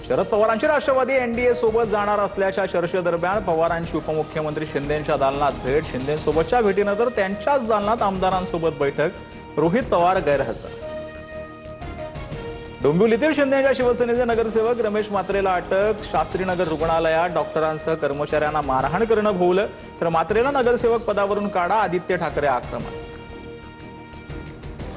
शरद पवारांची राष्ट्रवादी एनडीए सोबत जाणार असल्याच्या चर्चेदरम्यान पवारांची उपमुख्यमंत्री शिंदेंच्या दालनात भेट, शिंदेंसोबतच्या भेटीनंतर त्यांच्याच दालनात आमदारांसोबत बैठक, रोहित पवार गैरहजर। डोंबिवलीतील शिंदेंच्या शिवसेनेचे नगरसेवक रमेश म्हात्रेला अटक, शास्त्रीनगर रुग्णालयात डॉक्टरांसह कर्मचाऱ्यांना मारहाण करणं भोवलं, तर म्हात्रेला नगरसेवक पदावरून काढा, आदित्य ठाकरे आक्रमक।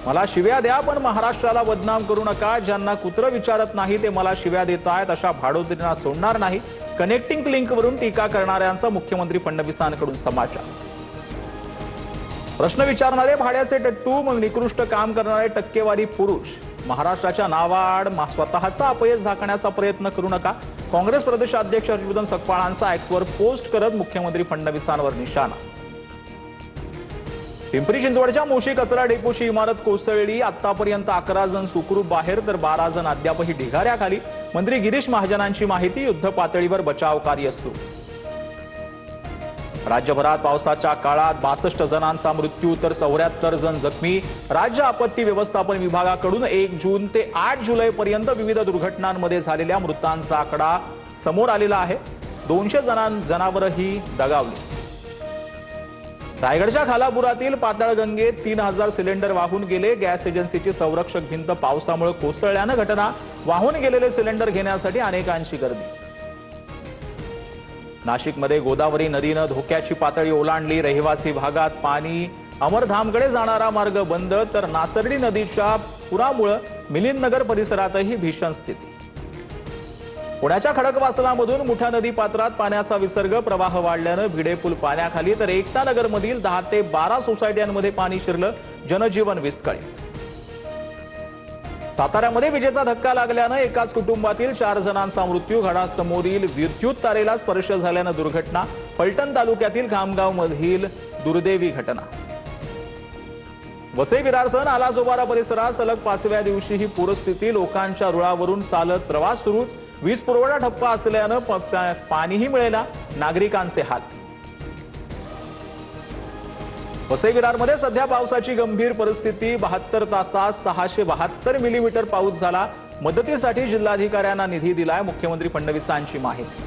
मला शिव्या द्या पण महाराष्ट्राला बदनाम करू नका, ज्यांना कुत्र विचारत नाही ते मला शिव्या देतायत अशा भाडोत्रींना सोडणार नाही, कनेक्टिंग लिंकवरून टीका करणाऱ्यांचा मुख्यमंत्री फडणवीसांकडून समाचार। प्रश्न विचारणारे भाड्याचे टट्टू, मग निकृष्ट काम करणारे टक्केवारी पुरुष, महाराष्ट्राच्या नावाआड स्वतःचा अपयश झाकण्याचा प्रयत्न करू नका, काँग्रेस प्रदेशाध्यक्ष हर्षवर्धन सकपाळांचा एक्सवर पोस्ट करत मुख्यमंत्री फडणवीसांवर निशाणा। पिंपरी चिंचवडच्या मोशी कचरा डेपोची इमारत कोसळली, आतापर्यंत 11 जण सुखरूप बाहेर, तर 12 जण अद्यापही ढिगाऱ्याखाली, मंत्री गिरीश महाजनांची माहिती, युद्ध पातळीवर बचाव कार्य सुरू। राज्यभरात पावसाच्या काळात 62 जणांचा मृत्यू तर 74 जण जखमी, राज्य आपत्ती व्यवस्थापन विभागाकडून 1 जून ते 8 जुलैपर्यंत विविध दुर्घटनांमध्ये झालेल्या मृतांचा आकडा समोर आलेला आहे। 200 जनावरही दगावली। रायगडच्या खालापुरातील पाताळगंगेत 3000 सिलेंडर वाहून गेले, गॅस एजन्सीची संरक्षक भिंत पावसामुळे कोसळल्यानं घटना, वाहून गेलेले सिलेंडर घेण्यासाठी अनेकांची गर्दी। नाशिकमध्ये गोदावरी नदीनं धोक्याची पातळी ओलांडली, रहिवासी भागात पाणी, अमरधामकडे जाणारा मार्ग बंद, तर नासर्डी नदीच्या पुरामुळे मिलिंदनगर परिसरातही भीषण स्थिती। पुण्याच्या खडकवासलामधून मुठा नदी पात्रात पाण्याचा विसर्ग, प्रवाह वाढल्यानं भिडे पूल पाण्याखाली, तर एकता नगरमधील 10 ते 12 सोसायट्यांमध्ये पाणी शिरलं, जनजीवन विस्कळीत। साताऱ्यामध्ये विजेचा धक्का लागल्यानं एकाच कुटुंबातील 4 जणांचा मृत्यू, घरासमोरील विद्युत तारेला स्पर्श झाल्यानं दुर्घटना, फलटण तालुक्यातील खामगावमधील दुर्दैवी घटना। वसई विरारसह नालासोपारा परिसरात सलग 5व्या दिवशी ही पूरस्थिती, लोकांच्या रुळावरून चालत प्रवास सुरूच, वीज पुरवठा ठप्प असल्यानं पाणीही मिळेना, नागरिकांचे हाल। वसई विरारमध्ये सध्या पावसाची गंभीर परिस्थिती, 72 तासात 672 मिलीमीटर पाऊस झाला, मदतीसाठी जिल्हाधिकाऱ्यांना निधी दिलाय, मुख्यमंत्री फडणवीसांची माहिती।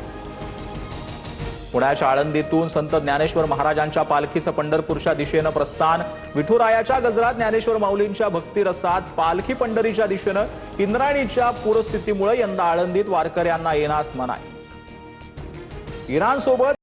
पुण्याच्या आळंदीतून संत ज्ञानेश्वर महाराजांच्या पालखीचं पंढरपूरच्या दिशेनं प्रस्थान, विठुरायाच्या गजरात ज्ञानेश्वर माऊलींच्या भक्तिरसात पालखी पंढरीच्या दिशेनं, इंद्रायणीच्या पूरस्थितीमुळे यंदा आळंदीत वारकऱ्यांना येण्यास मनाई। इराणसोबत